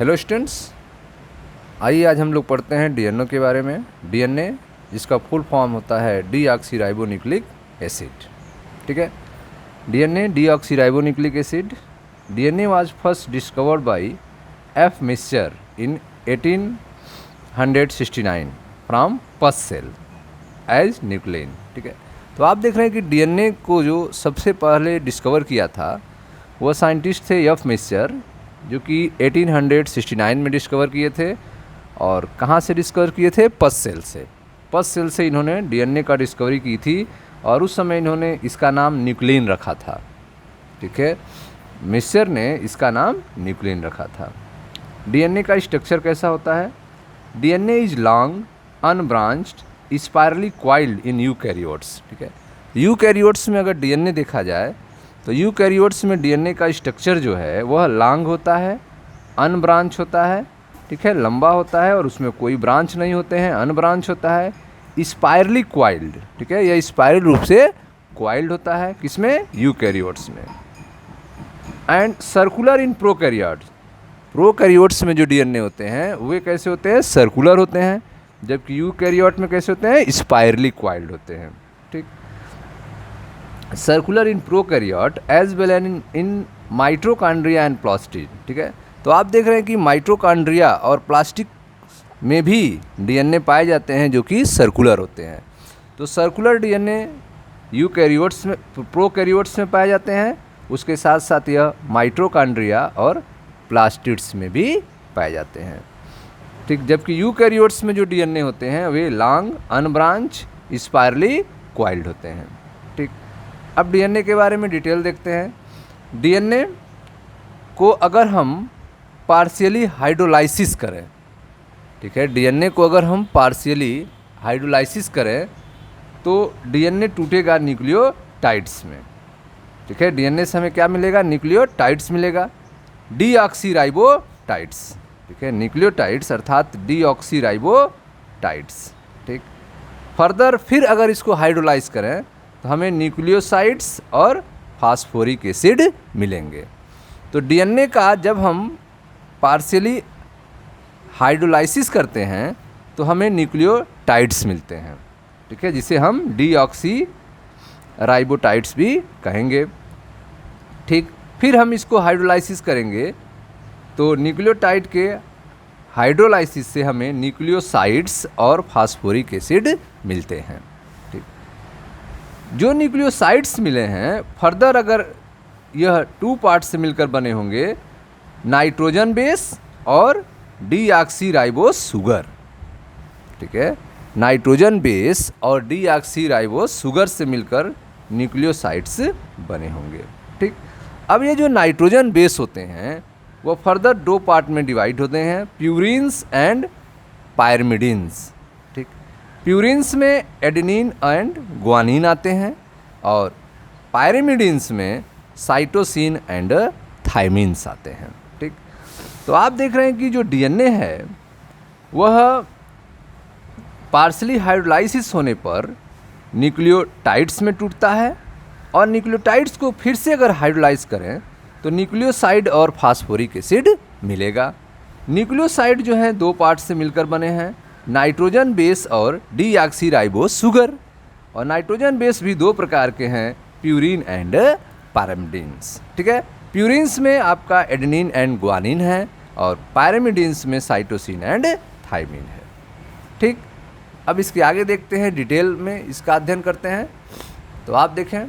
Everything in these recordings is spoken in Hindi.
हेलो स्टूडेंट्स, आइए आज हम लोग पढ़ते हैं डीएनए के बारे में। डीएनए जिसका फुल फॉर्म होता है डीऑक्सीराइबोन्यूक्लिक एसिड। ठीक है, DNA deoxyribonucleic acid. DNA was first discovered by F mixture in 1869 from पस सेल एज न्यूक्लियन। ठीक है, तो आप देख रहे हैं कि डीएनए को जो सबसे पहले डिस्कवर किया था वह साइंटिस्ट थे एफ मिक्सचर, जो कि 1869 में डिस्कवर किए थे। और कहाँ से डिस्कवर किए थे? पस सेल से। पस सेल से इन्होंने डीएनए का डिस्कवरी की थी और उस समय इन्होंने इसका नाम न्यूक्लियन रखा था। ठीक है, मिक्सचर ने इसका नाम न्यूक्लियन रखा था। डीएनए का स्ट्रक्चर कैसा होता है? DNA is long unbranched spirally coiled in eukaryotes. ठीक है, यूकैरियोट्स में अगर डीएनए देखा जाए तो यूकैरियोट्स में डीएनए का स्ट्रक्चर जो है वह लॉन्ग होता है, अनब्रांच होता है। ठीक है, लंबा होता है और उसमें कोई ब्रांच नहीं होते हैं, अनब्रांच होता है। स्पायरली क्वाइल्ड, ठीक है, यह स्पायरल रूप से क्वाइल्ड होता है। किसमें? यूकैरियोट्स में। And circular in prokaryotes. Prokaryotes में जो डीएनए होते हैं वे कैसे होते हैं? सर्कुलर होते हैं, जबकि यूकैरियोट में कैसे होते हैं? स्पायरली क्वाइल्ड होते हैं। ठीक, circular in prokaryote as well and in mitochondria and plastid. ठीक है, तो आप देख रहे हैं कि माइटोकॉन्ड्रिया और प्लास्टिक में भी डीएनए पाए जाते हैं जो कि सर्कुलर होते हैं। तो सर्कुलर डीएनए यूकैरियोट्स में, प्रोकैरियोट्स में पाए जाते हैं। उसके साथ साथ यह माइटोकॉन्ड्रिया और प्लास्टिड्स में भी पाए जाते हैं। ठीक, जबकि यूकैरियोट्स में जो डीएनए होते हैं वे लॉन्ग अनब्रांच स्पायरली क्वाइल्ड होते हैं। ठीक, अब डीएनए के बारे में डिटेल देखते हैं। डीएनए को अगर हम पार्शियली हाइड्रोलाइसिस करें, ठीक है, डीएनए को अगर हम पार्शियली हाइड्रोलाइसिस करें तो डीएनए टूटेगा न्यूक्लियोटाइड्स में। ठीक है, डीएनए से हमें क्या मिलेगा? न्यूक्लियोटाइड्स मिलेगा, डीऑक्सीराइबोटाइड्स। ठीक है, न्यूक्लियोटाइड्स अर्थात डीऑक्सीराइबोटाइड्स। ठीक, फर्दर फिर अगर इसको हाइड्रोलाइज करें तो हमें न्यूक्लियोसाइड्स और फास्फोरिक एसिड मिलेंगे। तो डीएनए का जब हम पार्शियली हाइड्रोलाइसिस करते हैं तो हमें न्यूक्लियोटाइड्स मिलते हैं। ठीक है, जिसे हम डीऑक्सीराइबोटाइड्स भी कहेंगे। ठीक, फिर हम इसको हाइड्रोलाइसिस करेंगे तो न्यूक्लियोटाइड के हाइड्रोलाइसिस से हमें न्यूक्लियोसाइड्स और फास्फोरिक एसिड मिलते हैं। ठीक, जो न्यूक्लियोसाइड्स मिले हैं फर्दर अगर यह 2 पार्ट से मिलकर बने होंगे, नाइट्रोजन बेस और डीऑक्सीराइबोस शुगर। ठीक है, नाइट्रोजन बेस और डीऑक्सीराइबोस शुगर से मिलकर न्यूक्लियोसाइड्स बने होंगे। ठीक, अब ये जो नाइट्रोजन बेस होते हैं वो फर्दर 2 पार्ट में डिवाइड होते हैं, प्यूरिन्स एंड पायरिमिडिन्स। ठीक, प्यूरिन्स में एडेनिन एंड ग्वानिन आते हैं और पायरिमिडिन्स में साइटोसिन एंड थायमिन्स आते हैं। ठीक, तो आप देख रहे हैं कि जो डीएनए है वह पार्शियली हाइड्रोलाइसिस होने पर न्यूक्लियोटाइड्स में टूटता है और न्यूक्लियोटाइड्स को फिर से अगर हाइड्रोलाइज करें तो न्यूक्लियोसाइड और फास्फोरिक एसिड मिलेगा। न्यूक्लियोसाइड जो हैं 2 पार्ट से मिलकर बने हैं, नाइट्रोजन बेस और डीऑक्सीराइबोस शुगर। और नाइट्रोजन बेस भी 2 प्रकार के हैं, प्यूरिन एंड पायरिमिडिन्स। ठीक है, प्यूरिन्स में आपका एडेनिन एंड ग्वानिन है और पायरिमिडिन्स में साइटोसिन एंड थायमिन है। ठीक, अब इसके आगे देखते हैं, डिटेल में इसका अध्ययन करते हैं। तो आप देखें,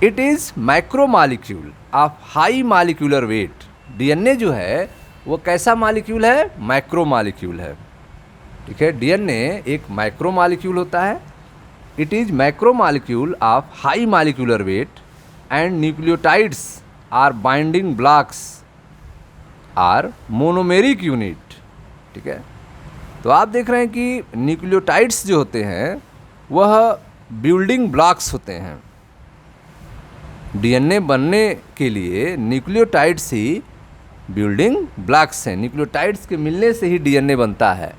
it is micromolecule of high molecular weight. DNA जो है वो कैसा मॉलिक्यूल है? माइक्रोमॉलिक्यूल है। ठीक है, डीएनए एक माइक्रोमॉलिक्यूल होता है। It is micromolecule of high molecular weight and nucleotides are binding blocks are monomeric unit. ठीक है, तो आप देख रहे हैं कि न्यूक्लियोटाइड्स जो होते हैं वह बिल्डिंग ब्लॉक्स होते हैं। डीएनए बनने के लिए न्यूक्लियोटाइड्स ही बिल्डिंग ब्लॉक्स हैं। न्यूक्लियोटाइड्स के मिलने से ही डीएनए बनता है।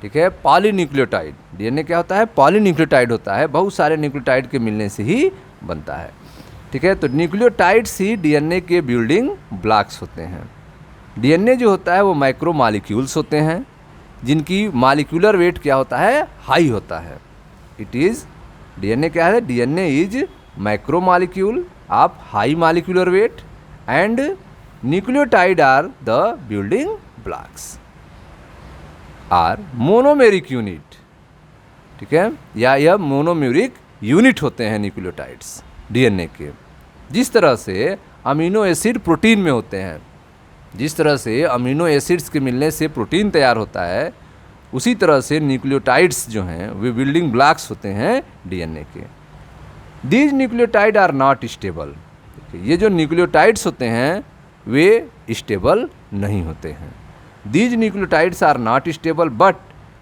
ठीक है, पॉलीन्यूक्लियोटाइड। डीएनए क्या होता है? पॉलीन्यूक्लियोटाइड होता है, बहुत सारे न्यूक्लियोटाइड के मिलने से ही बनता है। ठीक है। तो न्यूक्लियोटाइड्स ही डीएनए के बिल्डिंग ब्लॉक्स होते हैं। डीएनए जो होता है वो माइक्रो मॉलिक्यूल्स होते हैं जिनकी मॉलिक्यूलर वेट क्या होता है, हाई होता है। इट इज़ डीएनए क्या है, DNA is micro molecule of high molecular weight and nucleotide are the building blocks are monomeric unit, ठीक है, या यह मोनोमेरिक यूनिट होते हैं न्यूक्लियोटाइड्स डीएनए के। जिस तरह से अमीनो एसिड प्रोटीन में होते हैं, जिस तरह से अमीनो एसिड्स के मिलने से प्रोटीन तैयार होता है, उसी तरह से न्यूक्लियोटाइड्स जो हैं वे बिल्डिंग ब्लॉक्स होते हैं डीएनए के। These nucleotide are not stable, ये जो न्यूक्लियोटाइड्स होते हैं वे स्टेबल नहीं होते हैं। These nucleotides are not stable but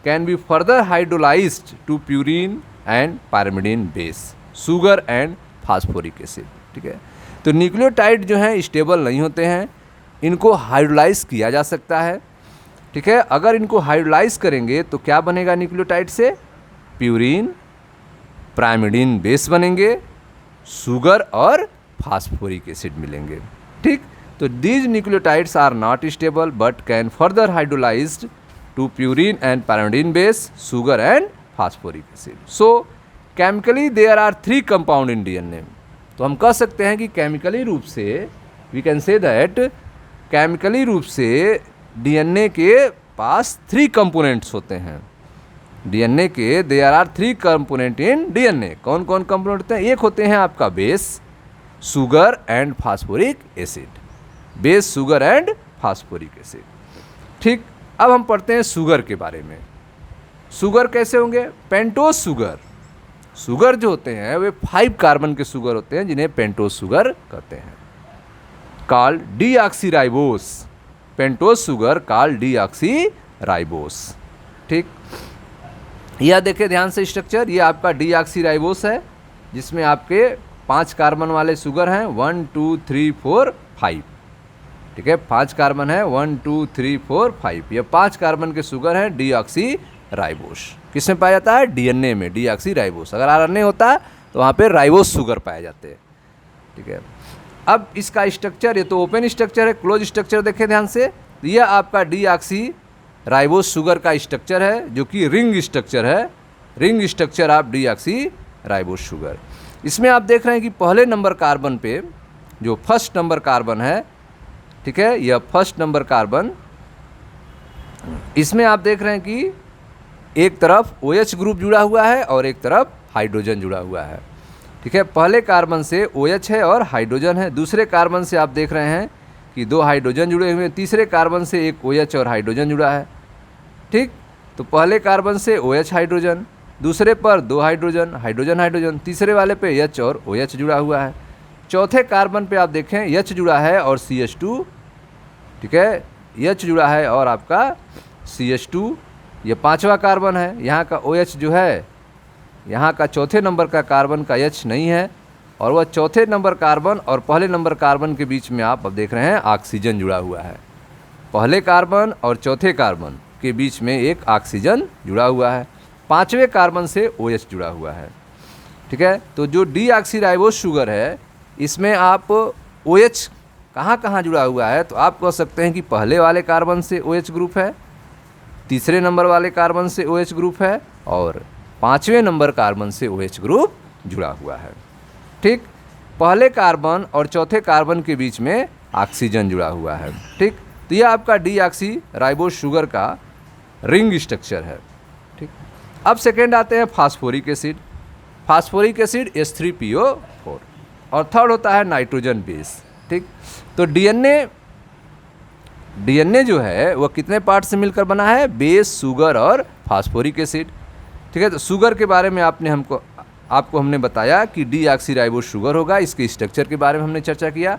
can be further hydrolysed to purine and pyrimidine base, sugar and phosphoric acid, ठीक है। तो न्यूक्लियोटाइड जो हैं स्टेबल नहीं होते हैं, इनको हाइड्रोलाइज किया जा सकता है, ठीक है। अगर इनको हाइड्रोलाइज करेंगे तो क्या बनेगा न्यूक्लियोटाइड से, प्यूरिन, पायरिमिडीन बेस बनेंगे, शुगर और फास्फोरिक एसिड मिलेंगे, ठीक। तो these nucleotides are not stable but can further hydrolysed to purine and pyrimidine base, sugar and phosphoric acid. So chemically there are 3 compound in DNA. तो हम कह सकते हैं कि केमिकली रूप से we can say that chemically रूप से डीएनए के पास 3 कंपोनेंट्स होते हैं। डीएनए के there are 3 component in DNA. कौन कौन कंपोनेंट होते हैं, एक होते हैं आपका base, sugar and phosphoric acid, base, sugar and phosphoric acid, ठीक। अब हम पढ़ते हैं शुगर के बारे में। शुगर कैसे होंगे, पेंटोज शुगर। शुगर जो होते हैं वे 5 कार्बन के शुगर होते हैं जिन्हें पेंटोज शुगर कहते हैं। Called deoxyribose, pentose sugar called deoxyribose, ठीक। यह देखिए ध्यान से स्ट्रक्चर, ये आपका डीऑक्सीराइबोस है जिसमें आपके 5 कार्बन वाले शुगर हैं, 1 2 3 4 5, ठीक है। 5 कार्बन है, 1 2 3 4 5, ये 5 कार्बन के शुगर हैं डीऑक्सीराइबोस। किसमें पाया जाता है, डीएनए में डीऑक्सीराइबोस। अगर आरएनए होता तो वहाँ पे राइबोस शुगर पाए जाते हैं, ठीक है। अब इसका स्ट्रक्चर, ये तो ओपन स्ट्रक्चर है, क्लोज स्ट्रक्चर देखें ध्यान से। यह आपका डीऑक्सीराइबोस शुगर का स्ट्रक्चर है जो कि रिंग स्ट्रक्चर है, ring structure of deoxyribose sugar. इसमें आप देख रहे हैं कि पहले नंबर कार्बन पे जो फर्स्ट नंबर कार्बन है, ठीक है, यह फर्स्ट नंबर कार्बन, इसमें आप देख रहे हैं कि एक तरफ OH ग्रुप जुड़ा हुआ है और एक तरफ हाइड्रोजन जुड़ा हुआ है, ठीक है। पहले कार्बन से OH है और हाइड्रोजन है, दूसरे कार्बन से आप देख रहे हैं कि 2 हाइड्रोजन जुड़े हुए हैं, तीसरे कार्बन से एक OH और हाइड्रोजन जुड़ा है, ठीक। तो पहले कार्बन से OH हाइड्रोजन, दूसरे पर 2 हाइड्रोजन, हाइड्रोजन हाइड्रोजन, तीसरे वाले पे H और OH जुड़ा हुआ है। चौथे कार्बन पे आप देखें H जुड़ा है और CH2, ठीक है, H जुड़ा है और आपका CH2, ये 5वां कार्बन है। यहाँ का OH जो है, यहाँ का चौथे नंबर का कार्बन का H नहीं है और वह चौथे नंबर कार्बन और पहले नंबर कार्बन के बीच में आप अब देख रहे हैं ऑक्सीजन जुड़ा हुआ है। पहले कार्बन और चौथे कार्बन के बीच में एक ऑक्सीजन जुड़ा हुआ है, 5वें कार्बन से OH जुड़ा हुआ है, ठीक है। तो जो डीऑक्सीराइबोस शुगर है इसमें आप OH कहाँ कहाँ जुड़ा हुआ है, तो आप कह सकते हैं कि पहले वाले कार्बन से OH ग्रुप है, तीसरे नंबर वाले कार्बन से OH ग्रुप है और 5वें नंबर कार्बन से OH ग्रुप जुड़ा हुआ है, ठीक। पहले कार्बन और चौथे कार्बन के बीच में ऑक्सीजन जुड़ा हुआ है, ठीक। तो यह आपका डीऑक्सीराइबोस शुगर का रिंग स्ट्रक्चर है, ठीक। अब सेकेंड आते हैं phosphoric acid. Phosphoric acid H3PO4 और थर्ड होता है नाइट्रोजन बेस, ठीक। तो डीएनए जो है वह कितने पार्ट से मिलकर बना है, बेस, शुगर और फास्फोरिक एसिड, ठीक है। तो शुगर के बारे में आपको हमने बताया कि डीऑक्सीराइबोस शुगर होगा, इसके स्ट्रक्चर के बारे में हमने चर्चा किया।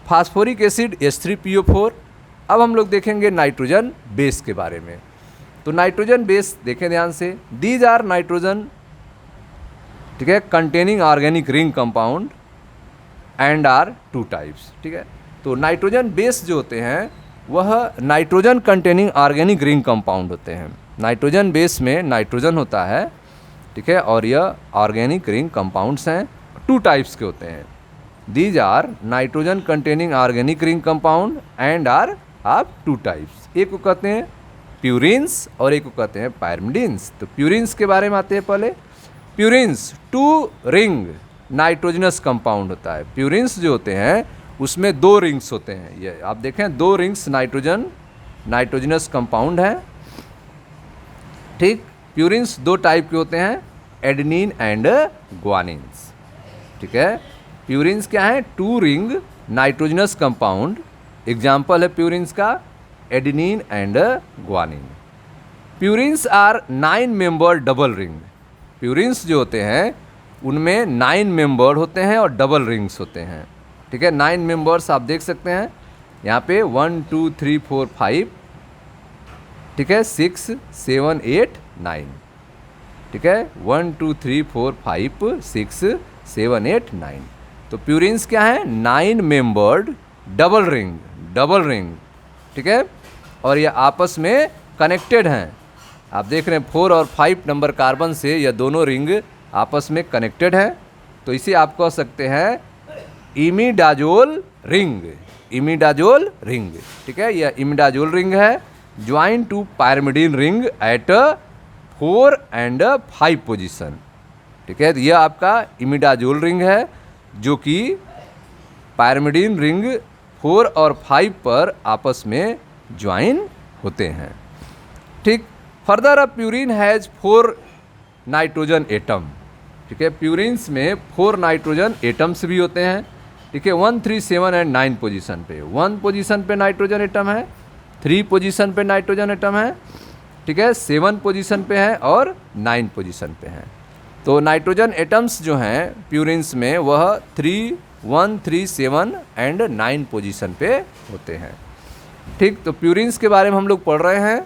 Phosphoric acid H3PO4। अब हम लोग देखेंगे नाइट्रोजन बेस के बारे में। तो नाइट्रोजन बेस देखें ध्यान से, दीज आर नाइट्रोजन, ठीक है, containing organic ring compound and are 2 types, ठीक है। तो नाइट्रोजन बेस जो होते हैं वह nitrogen containing organic ring compound होते हैं। नाइट्रोजन बेस में नाइट्रोजन होता है, ठीक है, और यह ऑर्गेनिक रिंग कंपाउंड्स हैं, 2 टाइप्स के होते हैं। These are nitrogen containing organic ring compound and are of two types. एक को कहते हैं प्यूरिन्स और एक को कहते हैं पायरिमिडीन्स। तो प्यूरिन्स के बारे में आते हैं पहले। Purines two ring nitrogenous compound होता है। प्यूरिन्स जो होते हैं उसमें 2 रिंग्स होते हैं। ये आप देखें 2 रिंग्स नाइट्रोजनस कंपाउंड है। ठीक, प्यूरिन्स 2 टाइप के होते हैं, एडेनिन एंड ग्वानिन्स। ठीक है, प्यूरिन्स क्या है? 2 रिंग नाइट्रोजनस कंपाउंड। एग्जाम्पल है प्यूरिन्स का adenine and guanine. Purines are 9 member double ring. Purines जो होते हैं उनमें 9 मेंबर होते हैं और डबल रिंग्स होते हैं। ठीक है, 9 मेंबर्स आप देख सकते हैं यहाँ पे 1 2 3 4 5, ठीक है, 6 7 8 9। ठीक है, 1 2 3 4 5 6 7 8 9। तो प्यूरिन्स क्या है? 9 मेंबर्ड डबल रिंग। ठीक है, और ये आपस में कनेक्टेड हैं। आप देख रहे हैं 4 और 5 नंबर कार्बन से यह दोनों रिंग आपस में कनेक्टेड है। तो इसे आप कह सकते हैं इमिडाजोल रिंग। ठीक है, यह इमिडाजोल रिंग है join to pyrimidine ring at 4 and 5 position. ठीक है, यह आपका इमिडाजोल रिंग है जो कि पायरिमिडीन रिंग 4 और 5 पर आपस में ज्वाइन होते हैं। ठीक, further a purine has 4 nitrogen atom. ठीक है, प्यूरिन्स में 4 नाइट्रोजन एटम्स भी होते हैं। ठीक है, 1 3 7 एंड 9 पोजीशन पे। 1 पोजीशन पे नाइट्रोजन एटम है, 3 पोजीशन पे नाइट्रोजन एटम है, ठीक है, 7 पोजीशन पे है और 9 पोजीशन पे है। तो नाइट्रोजन एटम्स जो हैं प्यूरिन्स में वह 3 1 3 7 एंड 9 पोजीशन पे होते हैं। ठीक, तो प्यूरिन्स के बारे में हम लोग पढ़ रहे हैं।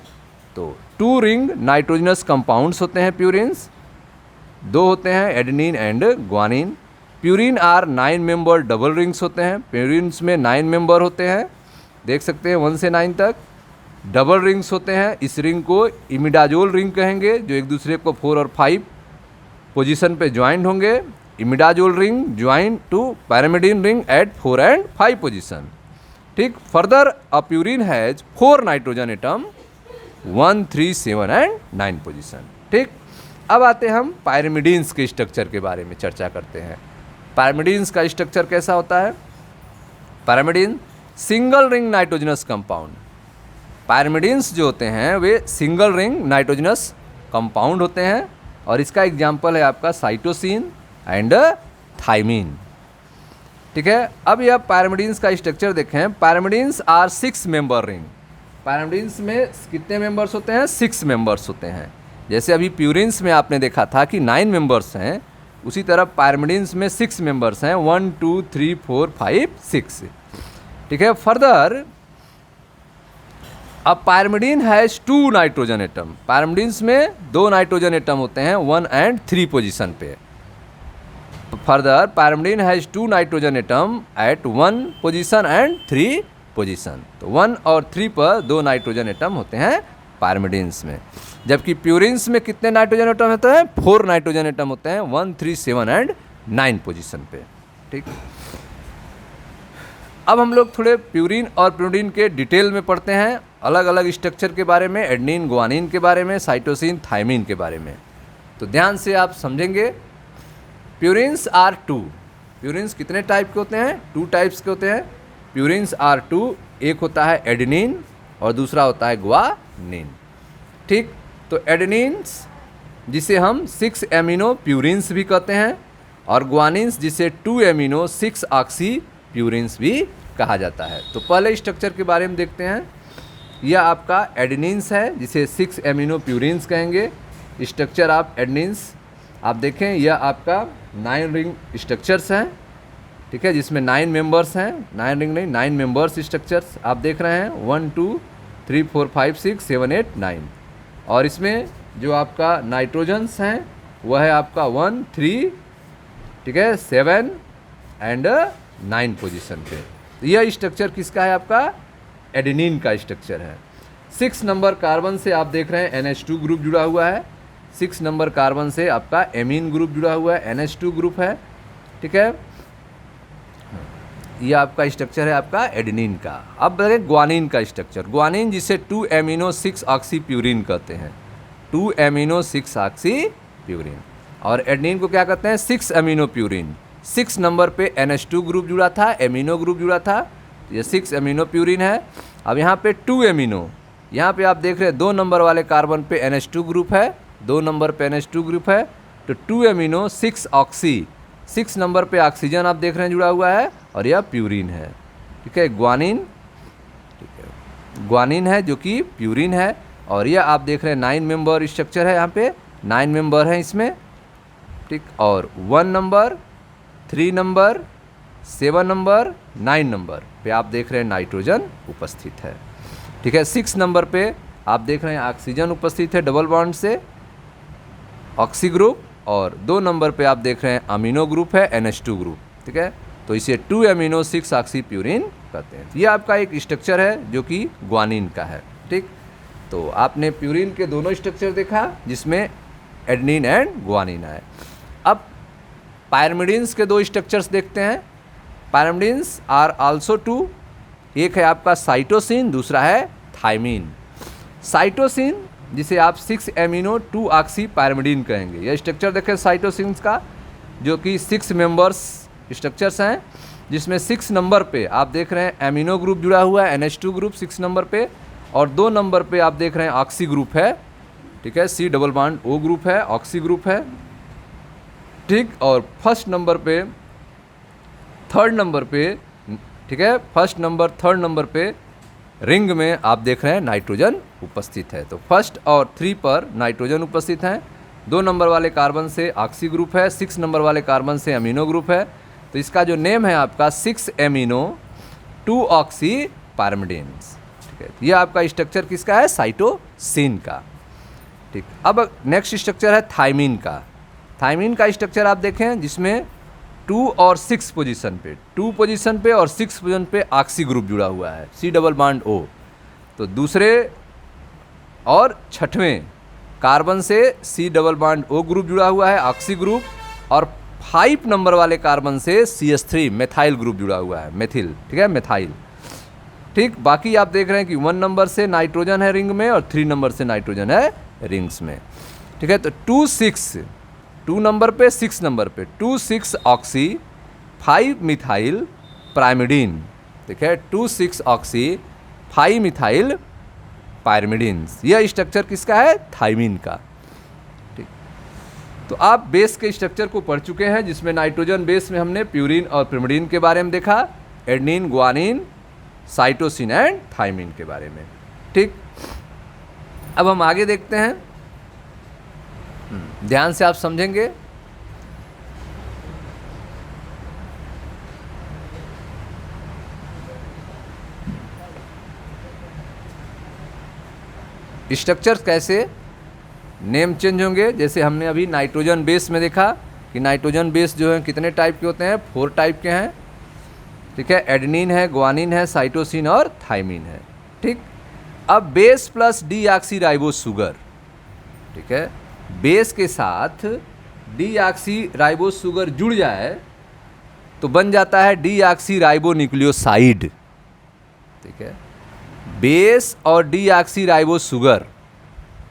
तो 2 रिंग नाइट्रोजनस कंपाउंड्स होते हैं प्यूरिन्स, 2 होते हैं adenine and guanine. Purine are 9 member double rings होते हैं। प्यूरिन्स में 9 मेंबर होते हैं, देख सकते हैं 1 से 9 तक। डबल रिंग्स होते हैं, इस रिंग को इमिडाजोल रिंग कहेंगे जो एक दूसरे को 4 और 5 पोजीशन पे ज्वाइंट होंगे। Imidazole ring join to pyrimidine ring at 4 and 5 position. ठीक, further a purine has 4 nitrogen atom 1 3 7 and 9 position. ठीक, अब आते हैं हम पायरिमिडीन्स के स्ट्रक्चर के बारे में चर्चा करते हैं। पायरिमिडीन्स का स्ट्रक्चर कैसा होता है? Pyrimidine single ring nitrogenous compound. Pyrimidines जो होते हैं वे सिंगल रिंग नाइट्रोजनस कंपाउंड होते हैं और इसका एग्जाम्पल है आपका साइटोसिन एंड थाइमीन। ठीक है, अब यह पायरिमिडीन्स का स्ट्रक्चर देखें। Pyrimidines are 6 member ring. Pyrimidines में कितने मेंबर्स होते हैं? 6 मेंबर्स होते हैं। जैसे अभी प्यूरिन्स में आपने देखा था कि 9 मेंबर्स हैं, उसी तरह पायरिमिडीन्स में 6 मेंबर्स हैं, 1 2 3 4 5 6। ठीक है, फर्दर अब pyrimidine has 2 nitrogen atom. Pyrimidines में 2 नाइट्रोजन एटम होते हैं 1 and 3 पोजीशन पे। Further pyrimidine has 2 nitrogen atom at 1 position and 3 position. तो 1 और 3 पर 2 नाइट्रोजन एटम होते हैं पायरिमिडीन्स में। जबकि प्यूरिन्स में कितने नाइट्रोजन एटम होते हैं? 4 नाइट्रोजन एटम होते हैं 1 3 7 एंड 9 पोजीशन पे। ठीक, अब हम लोग थोड़े प्यूरिन और प्यूरिन के डिटेल में पढ़ते हैं, अलग अलग स्ट्रक्चर के बारे में, एडेनिन ग्वानिन के बारे में, साइटोसिन थाइमीन के बारे में। तो ध्यान से आप समझेंगे। Purines are 2। प्यूरिन्स कितने टाइप के होते हैं? 2 टाइप्स के होते हैं। प्यूरिन्स आर 2, एक होता है एडेनिन और दूसरा होता है ग्वानिन। ठीक, तो एडेनिन्स जिसे हम 6 एमिनो प्यूरिन्स भी कहते हैं और ग्वानिन्स जिसे 2 एमिनो 6 ऑक्सी प्यूरिन्स भी कहा जाता है। तो पहले स्ट्रक्चर के बारे में देखते हैं। यह आपका एडेनिन्स है जिसे 6 एमिनो प्यूरिन्स कहेंगे। स्ट्रक्चर ऑफ एडेनिन्स आप देखें, यह आपका 9 रिंग स्ट्रक्चर्स हैं। ठीक है, जिसमें 9 मेंबर्स हैं, 9 रिंग नहीं 9 मेंबर्स स्ट्रक्चर्स आप देख रहे हैं 1 2 3 4 5 6 7 8 9। और इसमें जो आपका नाइट्रोजन्स हैं वह है आपका 1 3, ठीक है, 7 एंड 9 पोजीशन पे। तो यह स्ट्रक्चर किसका है? आपका एडेनिन का स्ट्रक्चर है। 6 नंबर कार्बन से आप देख रहे हैं NH2 ग्रुप जुड़ा हुआ है। 6 नंबर कार्बन से आपका एमीन ग्रुप जुड़ा हुआ है, NH2 ग्रुप है। ठीक है, ये आपका स्ट्रक्चर है आपका एडेनिन का। अब देखें ग्वानिन का स्ट्रक्चर। ग्वानिन जिसे 2 एमिनो 6 ऑक्सी प्यूरिन कहते हैं, 2 एमिनो 6 ऑक्सी प्यूरिन। और एडेनिन को क्या कहते हैं? 6 एमिनो प्यूरिन। 6 नंबर पे NH2 ग्रुप जुड़ा था, एमिनो ग्रुप जुड़ा था, ये 6 एमिनो प्यूरिन है। अब यहाँ पे 2 एमिनो, यहाँ पे आप देख रहे हैं 2 नंबर वाले कार्बन पे NH2 ग्रुप है, 2 नंबर पे NH2 ग्रुप है, तो 2 एमिनो 6 ऑक्सी, 6 नंबर पे ऑक्सीजन आप देख रहे हैं जुड़ा हुआ है, और यह प्यूरिन है। ठीक है, ग्वानिन, ठीक है, ग्वानिन है जो कि प्यूरिन है। और यह आप देख रहे हैं 9 मेंबर स्ट्रक्चर है, यहाँ पे 9 मेंबर हैं इसमें। ठीक, और 1 नंबर, 3 नंबर, 7 नंबर, 9 नंबर पे आप देख रहे हैं नाइट्रोजन उपस्थित है। ठीक है, 6 नंबर पे आप देख रहे हैं ऑक्सीजन उपस्थित है डबल बॉन्ड से, ऑक्सी ग्रुप, और 2 नंबर पे आप देख रहे हैं अमीनो ग्रुप है, NH2 ग्रुप। ठीक है, तो इसे 2 एमिनो 6 ऑक्सी प्यूरिन कहते हैं। ये आपका एक स्ट्रक्चर है जो कि ग्वानिन का है। ठीक, तो आपने प्यूरिन के दोनों स्ट्रक्चर देखा जिसमें एडेनिन एंड ग्वानिन है। अब पायरिमिडिन्स के 2 स्ट्रक्चर्स देखते हैं। पायरिमिडिन्स आर आल्सो 2, एक है आपका साइटोसिन, दूसरा है थाइमिन। साइटोसिन जिसे आप 6 एमिनो 2 ऑक्सी पायरिमिडिन कहेंगे। यह स्ट्रक्चर देखें साइटोसिन्स का, जो कि 6 मेंबर्स स्ट्रक्चर्स हैं, जिसमें 6 नंबर पे आप देख रहे हैं एमिनो ग्रुप जुड़ा हुआ है, NH2 ग्रुप 6 नंबर पे, और 2 नंबर पे आप देख रहे हैं ऑक्सी ग्रुप है। ठीक है, C double bond O group है, ऑक्सी ग्रुप है। ठीक, और फर्स्ट नंबर पे, थर्ड नंबर पे, ठीक है, फर्स्ट नंबर, थर्ड नंबर पे रिंग में आप देख रहे हैं नाइट्रोजन उपस्थित है। तो फर्स्ट और 3 पर नाइट्रोजन उपस्थित हैं। 2 नंबर वाले कार्बन से ऑक्सी ग्रुप है, 6 नंबर वाले कार्बन से अमीनो ग्रुप है। तो इसका जो नेम है आपका 6 एमिनो 2 ऑक्सी पायरिमिडिन्स। ठीक है, ये आपका स्ट्रक्चर किसका है? साइटोसिन का। ठीक, अब नेक्स्ट स्ट्रक्चर है थाइमिन का। थाइमिन का स्ट्रक्चर आप देखें जिसमें 2 और 6 पोजीशन पे, 2 पोजीशन पे और 6 पोजीशन पे ऑक्सी ग्रुप जुड़ा हुआ है, C डबल बॉन्ड O। तो दूसरे और छठवें कार्बन से C double bond O group जुड़ा हुआ है, ऑक्सी ग्रुप, और 5 नंबर वाले कार्बन से CH3 मेथाइल ग्रुप जुड़ा हुआ है, मेथिल। ठीक है, मेथाइल। ठीक, बाकी आप देख रहे हैं कि 1 नंबर से नाइट्रोजन है रिंग में, और 3 नंबर से नाइट्रोजन है रिंग्स में। ठीक है, तो 2 6, 2 नंबर पे, 6 नंबर पे 2 6 ऑक्सी 5 मिथाइल प्राइमिडीन। ठीक है, 2 6 ऑक्सी 5 मिथाइल पायरिमिडिन्स। यह स्ट्रक्चर किसका है? थाइमिन का। ठीक, तो आप बेस के स्ट्रक्चर को पढ़ चुके हैं, जिसमें नाइट्रोजन बेस में हमने प्यूरिन और pyrimidine के बारे में देखा, adenine, guanine, cytosine and thymine के बारे में। ठीक, अब हम आगे देखते हैं, ध्यान से आप समझेंगे। स्ट्रक्चर्स कैसे नेम चेंज होंगे, जैसे हमने अभी नाइट्रोजन बेस में देखा कि नाइट्रोजन बेस जो है कितने टाइप के होते हैं? 4 टाइप के हैं। ठीक है, एडेनिन है, ग्वानिन है, साइटोसिन और थाइमिन है। ठीक, अब base plus deoxy ribose sugar. ठीक है, बेस के साथ डीऑक्सी राइबोस शुगर जुड़ जाए तो बन जाता है डीऑक्सी राइबो न्यूक्लियोसाइड। ठीक है, बेस और डीऑक्सी राइबोस शुगर,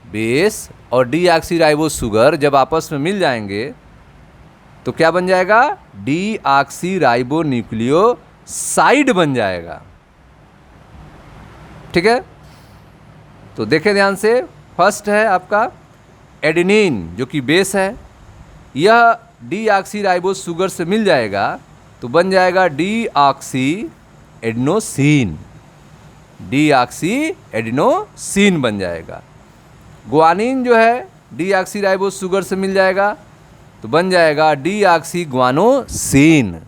बेस और डीऑक्सी राइबोस शुगर जब आपस में मिल जाएंगे तो क्या बन जाएगा? डीऑक्सी राइबो न्यूक्लियोसाइड बन जाएगा। ठीक है, तो देखें ध्यान से, फर्स्ट है आपका एडेनिन जो कि बेस है, यह डीऑक्सी राइबोस शुगर से मिल जाएगा तो बन जाएगा डीऑक्सी एडेनोसिन, डीऑक्सी एडेनोसिन बन जाएगा। ग्वानिन जो है डीऑक्सी राइबोस शुगर से मिल जाएगा तो बन जाएगा डीऑक्सी ग्वानोसिन।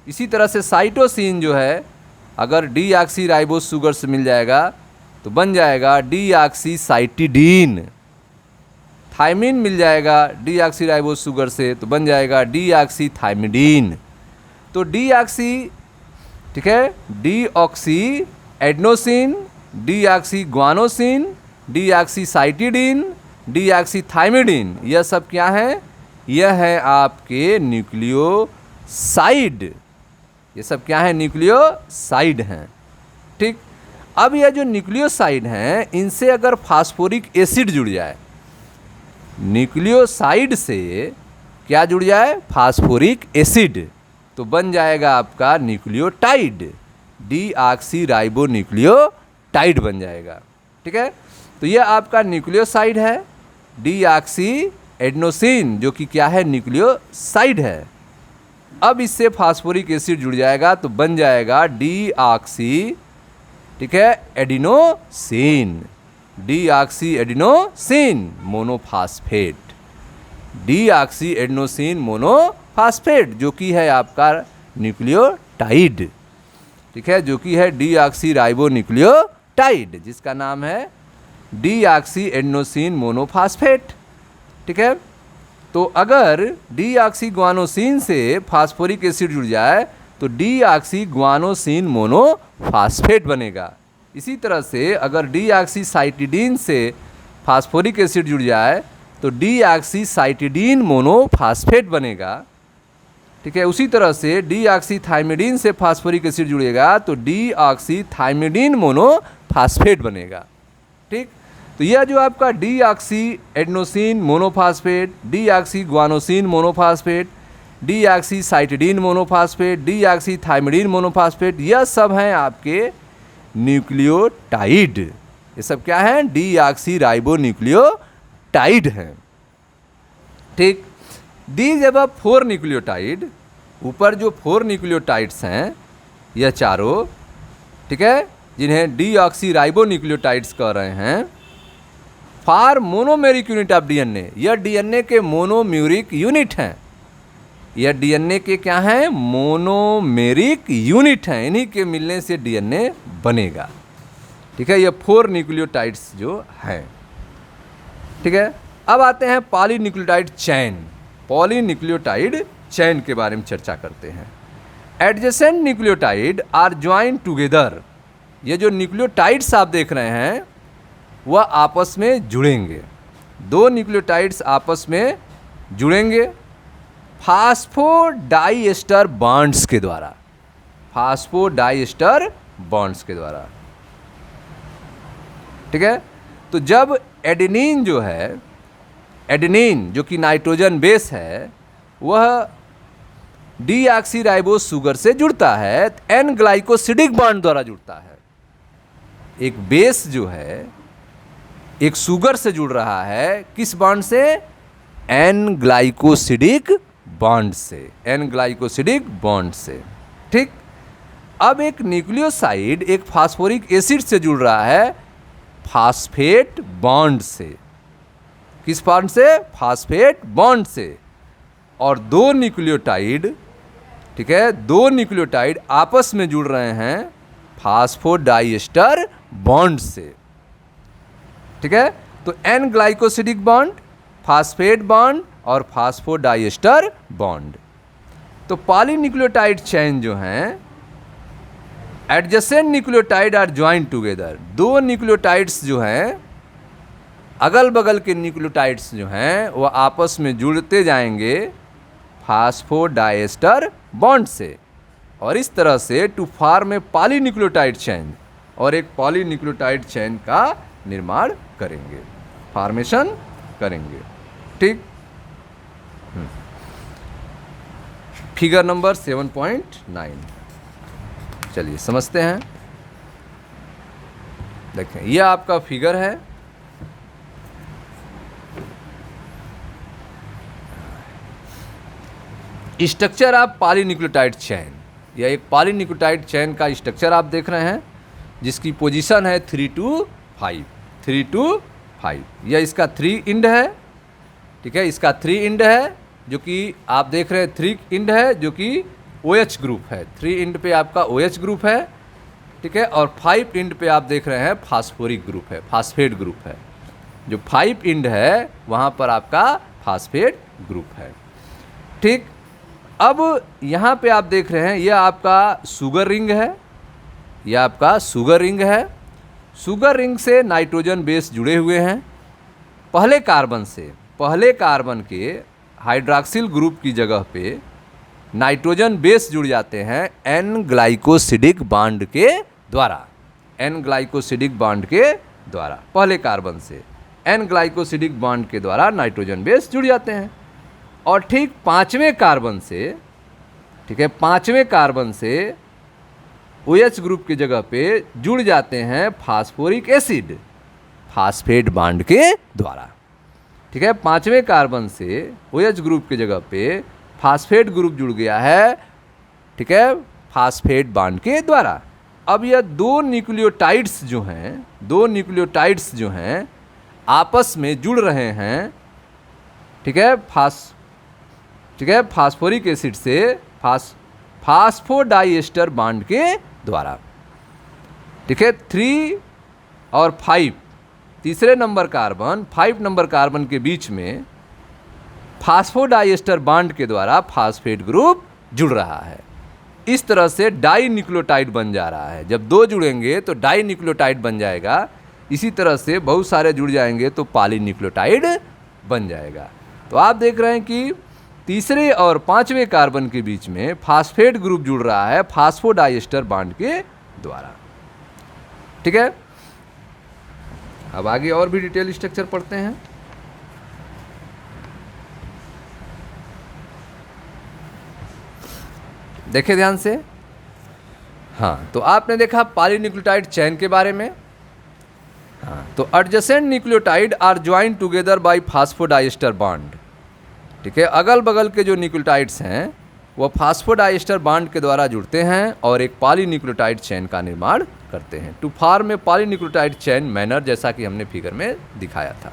इसी तरह से साइटोसिन जो है अगर डीऑक्सी राइबोस शुगर से मिल जाएगा तो बन जाएगा डीऑक्सी साइटिडीन। थाइमिन मिल जाएगा डीऑक्सी राइबोस शुगर से तो बन जाएगा डीऑक्सी थाइमिडीन। तो डीऑक्सी, ठीक है, deoxy adenosine, deoxy guanosine, deoxy cytidine, deoxy thymidine, यह सब क्या है? यह है आपके न्यूक्लियोसाइड। ये सब क्या है? न्यूक्लियोसाइड हैं। ठीक, अब यह जो न्यूक्लियोसाइड हैं, इनसे अगर फास्फोरिक एसिड जुड़ जाए, न्यूक्लियोसाइड से क्या जुड़ जाए? फास्फोरिक एसिड, तो बन जाएगा आपका न्यूक्लियोटाइड, डीऑक्सी न्यूक्लियोटाइड बन जाएगा। ठीक है, तो यह आपका न्यूक्लियोसाइड है, डीऑक्सी एडेनोसिन, जो कि क्या है? न्यूक्लियोसाइड है। अब इससे फास्फोरिक एसिड जुड़ जाएगा तो बन जाएगा डीऑक्सी, ठीक है, adenosine, deoxy adenosine monophosphate, deoxy adenosine monophosphate, जो कि है आपका न्यूक्लियोटाइड। ठीक है, जो कि है डीऑक्सी न्यूक्लियोटाइड, जिसका नाम है डीऑक्सी एडिनोसिन मोनोफास्फेट। ठीक है, तो अगर डीऑक्सी ग्वानोसिन से फास्फोरिक एसिड जुड़ जाए तो डीऑक्सी ग्वानोसिन मोनोफास्फेट बनेगा। इसी तरह से अगर डीऑक्सी साइटिडीन से फास्फोरिक एसिड जुड़ जाए तो डीऑक्सी साइटिडीन मोनोफास्फेट बनेगा। ठीक है, उसी तरह से डीऑक्सी थाइमिडीन से फास्फोरिक एसिड जुड़ेगा तो डीऑक्सी थाइमिडीन मोनोफास्फेट बनेगा। ठीक, तो यह जो आपका deoxy adenosine monophosphate, deoxy guanosine monophosphate, deoxy cytidine monophosphate, deoxy thymidine monophosphate, यह सब हैं आपके न्यूक्लियोटाइड। ये सब क्या हैं? डीऑक्सी न्यूक्लियोटाइड हैं। ठीक, दीज अब 4 न्यूक्लियोटाइड, ऊपर जो 4 न्यूक्लियोटाइड्स हैं यह चारों, ठीक है, जिन्हें डीऑक्सी न्यूक्लियोटाइड्स कह रहे हैं, फार मोनोमेरिक यूनिट ऑफ डीएनए, यह डीएनए के मोनोमेरिक यूनिट हैं। यह डीएनए के क्या हैं? मोनोमेरिक यूनिट हैं। इन्हीं के मिलने से डीएनए बनेगा। ठीक है, ये 4 न्यूक्लियोटाइड्स जो हैं। ठीक है, अब आते हैं पॉलीन्यूक्लियोटाइड चेन। पॉलीन्यूक्लियोटाइड चेन के बारे में चर्चा करते हैं। Adjacent nucleotide are join together, ये जो न्यूक्लियोटाइड्स आप देख रहे हैं वह आपस में जुड़ेंगे। 2 न्यूक्लियोटाइड्स आपस में जुड़ेंगे फास्फोडाइएस्टर बॉन्ड्स के द्वारा, फास्फोडाइएस्टर बॉन्ड्स के द्वारा। ठीक है, तो जब एडेनिन जो है, एडेनिन जो कि नाइट्रोजन बेस है, वह डीऑक्सीराइबोस शुगर से जुड़ता है, एन ग्लाइकोसिडिक बॉन्ड द्वारा जुड़ता है। एक बेस जो है एक शुगर से जुड़ रहा है, किस बॉन्ड से? एन ग्लाइकोसिडिक बॉन्ड से, एन ग्लाइकोसिडिक बॉन्ड से। ठीक, अब एक न्यूक्लियोसाइड एक फास्फोरिक एसिड से जुड़ रहा है फास्फेट बॉन्ड से। किस बॉन्ड से? फास्फेट बॉन्ड से। और 2 न्यूक्लियोटाइड, ठीक है, 2 न्यूक्लियोटाइड आपस में जुड़ रहे हैं फास्फोडाइएस्टर बॉन्ड से। ठीक है, तो N glycosidic bond, phosphate bond और फास्फोडाइएस्टर बॉन्ड। तो पॉलीन्यूक्लियोटाइड चेन जो हैं, adjacent nucleotide are join together, 2 nucleotides जो हैं, अगल बगल के न्यूक्लियोटाइड्स जो हैं वह आपस में जुड़ते जाएंगे फास्फोडाइएस्टर बॉन्ड से, और इस तरह से to form a polynucleotide chain, और एक पॉलीन्यूक्लियोटाइड चेन का निर्माण करेंगे, फॉर्मेशन करेंगे। ठीक, फिगर नंबर 7.9 चलिए समझते हैं। देखें, यह आपका फिगर है। स्ट्रक्चर ऑफ पॉलीन्यूक्लियोटाइड चेन, यह एक पॉलीन्यूक्लियोटाइड चेन का स्ट्रक्चर आप देख रहे हैं, जिसकी पोजीशन है 3 to 5, 3 to 5। यह इसका 3 इंड है। ठीक है, इसका 3 इंड है, जो कि आप देख रहे हैं 3 इंड है, जो कि OH ग्रुप है। 3 इंड पे आपका OH ग्रुप है। ठीक है, और 5 इंड पे आप देख रहे हैं फास्फोरिक ग्रुप है, फास्फेट ग्रुप है। जो 5 इंड है वहाँ पर आपका फास्फेट ग्रुप है। ठीक, अब यहाँ पे आप देख रहे हैं यह आपका शुगर रिंग है, यह आपका शुगर रिंग है। शुगर रिंग से नाइट्रोजन बेस जुड़े हुए हैं। पहले कार्बन के हाइड्रॉक्सिल ग्रुप की जगह पे नाइट्रोजन बेस जुड़ जाते हैं एन ग्लाइकोसिडिक बॉन्ड के द्वारा, एन ग्लाइकोसिडिक बॉन्ड के द्वारा, पहले कार्बन से एन ग्लाइकोसिडिक बॉन्ड के द्वारा नाइट्रोजन बेस जुड़ जाते हैं। और ठीक पाँचवें कार्बन से, ठीक है, पाँचवें कार्बन से OH ग्रुप की जगह पे जुड़ जाते हैं फास्फोरिक एसिड फास्फेट बॉन्ड के द्वारा। ठीक है, पाँचवें कार्बन से OH ग्रुप की जगह पे फास्फेट ग्रुप जुड़ गया है, ठीक है, फास्फेट बॉन्ड के द्वारा। अब यह दो न्यूक्लियोटाइड्स जो हैं आपस में जुड़ रहे हैं, ठीक है, फास्फोरिक एसिड से फास्फोडाइएस्टर बॉन्ड के द्वारा। ठीक है, 3 और 5, तीसरे नंबर कार्बन 5 नंबर कार्बन के बीच में फास्फोडाइएस्टर बॉन्ड के द्वारा फास्फेट ग्रुप जुड़ रहा है। इस तरह से डाई न्यूक्लियोटाइड बन जा रहा है। जब दो जुड़ेंगे तो डाई न्यूक्लियोटाइड बन जाएगा, इसी तरह से बहुत सारे जुड़ जाएंगे तो पॉली न्यूक्लियोटाइड बन जाएगा। तो आप देख रहे हैं कि तीसरे और पांचवें कार्बन के बीच में फास्फेट ग्रुप जुड़ रहा है फास्फोडाइएस्टर बॉन्ड के द्वारा। ठीक है, अब आगे और भी डिटेल स्ट्रक्चर पढ़ते हैं। देखिए ध्यान से। हाँ, तो आपने देखा पॉलीन्यूक्लियोटाइड चेन के बारे में। हाँ, तो adjacent nucleotide are join together by phosphodiester bond. ठीक है, अगल बगल के जो न्यूक्लियोटाइड्स हैं वो फास्फोडाइएस्टर बॉन्ड के द्वारा जुड़ते हैं और एक पॉलीन्यूक्लियोटाइड चेन का निर्माण करते हैं to form a polynucleotide chain manner, जैसा कि हमने फिगर में दिखाया था।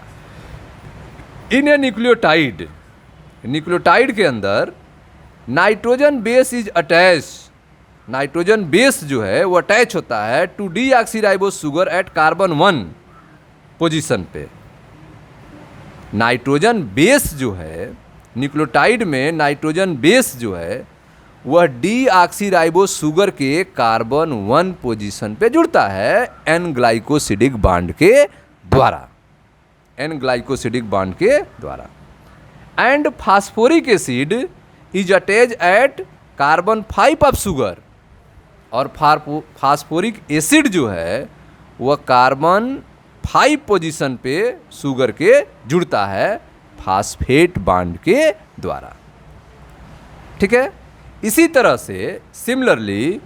इन ए न्यूक्लियोटाइड, न्यूक्लियोटाइड के अंदर nitrogen base is attach, nitrogen base जो है वो अटैच होता है to deoxyribose sugar at carbon 1 position पे। नाइट्रोजन बेस जो है न्यूक्लियोटाइड में, नाइट्रोजन बेस जो है वह डीऑक्सीराइबोस शुगर के कार्बन 1 पोजीशन पे जुड़ता है एन ग्लाइकोसिडिक बॉन्ड के द्वारा, एन ग्लाइकोसिडिक बॉन्ड के द्वारा। And phosphoric acid is attach eight carbon 5 of sugar, और फास्फोरिक एसिड जो है वह कार्बन 5 पोजीशन पे शुगर के जुड़ता है फास्फेट बॉन्ड के द्वारा। ठीक है, इसी तरह से similarly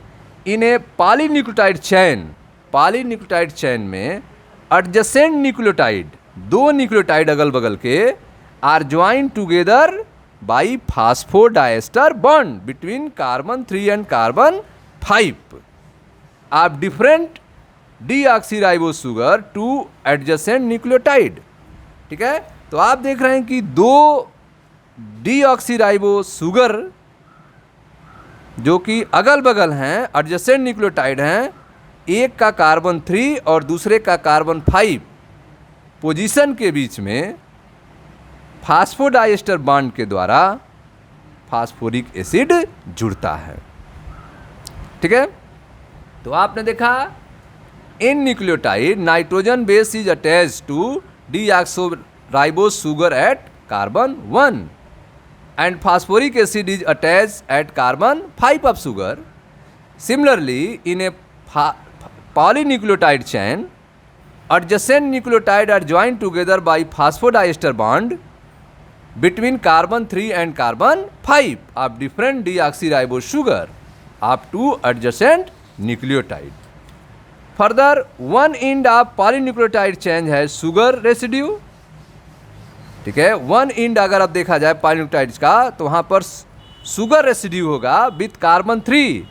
in a polynucleotide chain, polynucleotide chain में एडजेसेंट न्यूक्लियोटाइड, दो न्यूक्लियोटाइड अगल बगल के are join together by phosphodiester bond between carbon 3 and carbon 5 of different deoxyribose sugar to adjacent nucleotide. ठीक है, तो आप देख रहे हैं कि दो डीऑक्सीराइबोस शुगर जो कि अगल बगल हैं, एडजेसेंट न्यूक्लियोटाइड हैं, एक का कार्बन 3 और दूसरे का कार्बन 5 पोजीशन के बीच में फास्फोडाइएस्टर बॉन्ड के द्वारा फास्फोरिक एसिड जुड़ता है। ठीक है, तो आपने देखा in nucleotide nitrogen base is attach to deoxyribose sugar at carbon 1 and phosphoric acid is attached at carbon 5 of sugar. Similarly, in a polynucleotide chain, adjacent nucleotide are joined together by phosphodiester bond between carbon 3 and carbon 5 of different deoxyribose sugar of two adjacent nucleotide. Further, one end of polynucleotide chain has sugar residue. ठीक है, वन इंड अगर अब देखा जाए पॉलीन्यूक्लियोटाइड्स का तो वहां पर शुगर रेसिड्यू होगा with carbon 3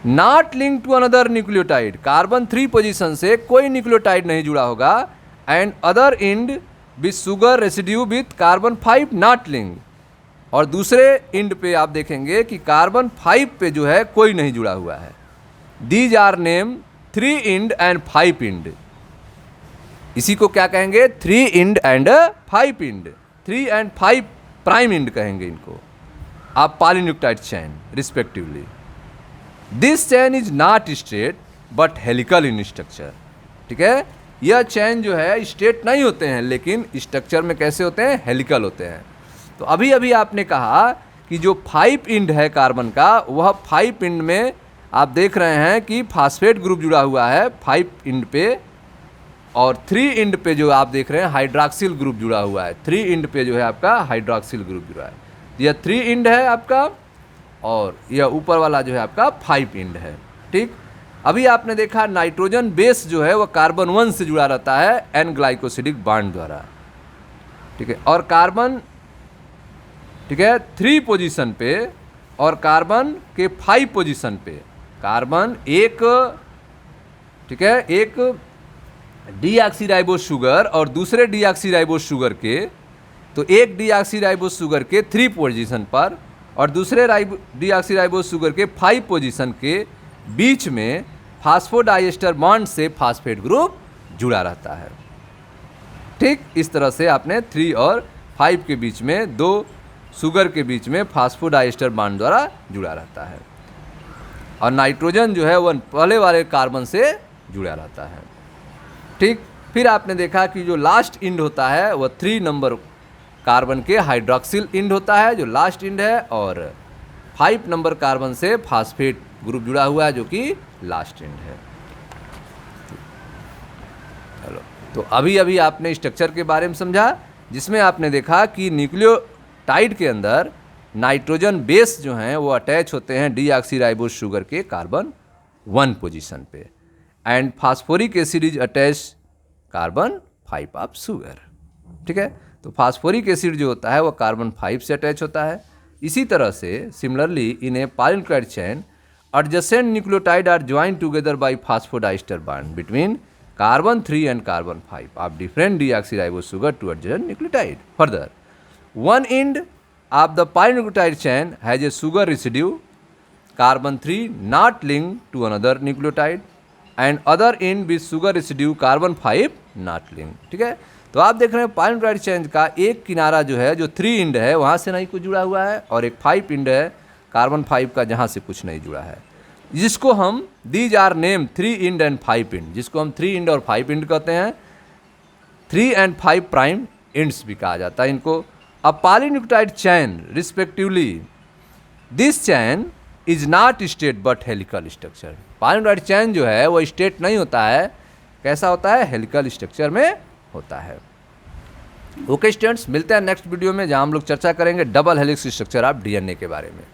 not link to another nucleotide, carbon 3 position से कोई न्यूक्लियोटाइड नहीं जुड़ा होगा, and other end with sugar residue with carbon 5 not link, और दूसरे इंड पे आप देखेंगे कि कार्बन 5 पे जो है कोई नहीं जुड़ा हुआ है। These are name 3 end and 5 end. इसी को क्या कहेंगे? 3 end and 5 end, 3 and 5 prime end कहेंगे इनको आप polynucleotide chain respectively. This chain is not straight but helical in structure. ठीक है, यह चेन जो है स्ट्रेट नहीं होते हैं लेकिन स्ट्रक्चर में कैसे होते हैं? हेलिकल होते हैं। तो अभी अभी आपने कहा कि जो 5 इंड है कार्बन का, वह 5 इंड में आप देख रहे हैं कि फास्फेट ग्रुप जुड़ा हुआ है 5 इंड पे, और 3 इंड पे जो आप देख रहे हैं हाइड्रॉक्सिल ग्रुप जुड़ा हुआ है। 3 इंड पे जो है आपका हाइड्रॉक्सिल ग्रुप जुड़ा है। यह 3 इंड है आपका, और यह ऊपर वाला जो है आपका 5 इंड है। ठीक, अभी आपने देखा नाइट्रोजन बेस जो है वह कार्बन 1 से जुड़ा रहता है एन ग्लाइकोसिडिक बॉन्ड द्वारा। ठीक है, और कार्बन, ठीक है, 3 पोजीशन पे और कार्बन के 5 पोजीशन पे कार्बन एक, ठीक है, एक डीऑक्सीराइबोस शुगर और दूसरे डीऑक्सीराइबोस शुगर के, तो एक डीऑक्सीराइबोस शुगर के 3 पोजीशन पर और दूसरे डीऑक्सीराइबोस शुगर के 5 पोजीशन के बीच में फास्फोडाइएस्टर बॉन्ड से फास्फेट ग्रुप जुड़ा रहता है। ठीक, इस तरह से आपने 3 और 5 के बीच में, 2 शुगर के बीच में फास्फोडाइएस्टर बॉन्ड द्वारा जुड़ा रहता है, और नाइट्रोजन जो है वह पहले वाले कार्बन से जुड़ा रहता है। ठीक, फिर आपने देखा कि जो लास्ट इंड होता है वह 3 नंबर कार्बन के हाइड्रॉक्सिल इंड होता है, जो लास्ट इंड है, और 5 नंबर कार्बन से फास्फेट ग्रुप जुड़ा हुआ है जो कि लास्ट इंड है। चलो, तो अभी अभी आपने स्ट्रक्चर के बारे में समझा, जिसमें आपने देखा कि न्यूक्लियोटाइड के अंदर नाइट्रोजन बेस जो हैं वो अटैच होते हैं डीऑक्सीराइबोस शुगर के कार्बन 1 पोजीशन पे, and phosphoric acid is attach carbon 5 of sugar. ठीक है, तो फास्फोरिक एसिड जो होता है वो कार्बन 5 से अटैच होता है। इसी तरह से similarly in a polynucleotide chain adjacent nucleotide are joined together by phosphodiester bond between carbon 3 and carbon 5 of different deoxyribose sugar to adjacent nucleotide. Further, one end of the polynucleotide chain has a sugar residue carbon 3 not linked to another nucleotide and other end with sugar residue carbon 5 not linked. ठीक है, तो आप देख रहे हैं पॉलीनुक्लियोटाइड चेन का एक किनारा जो है, जो 3 इंड है वहाँ से नहीं कुछ जुड़ा हुआ है, और एक 5 इंड है कार्बन 5 का जहाँ से कुछ नहीं जुड़ा है, जिसको हम these are name 3 end and 5 end, जिसको हम 3 इंड और 5 इंड कहते हैं। 3 एंड 5 प्राइम इंड्स भी कहा जाता है इनको। A polynucleotide chain respectively, this chain is not straight but helical structure. Polynucleotide chain जो है वो स्टेट नहीं होता है, कैसा होता है, हेलिकल स्ट्रक्चर में होता है। ओके स्टूडेंट्स, मिलते हैं नेक्स्ट वीडियो में जहां हम लोग चर्चा करेंगे double helix structure of DNA के बारे में।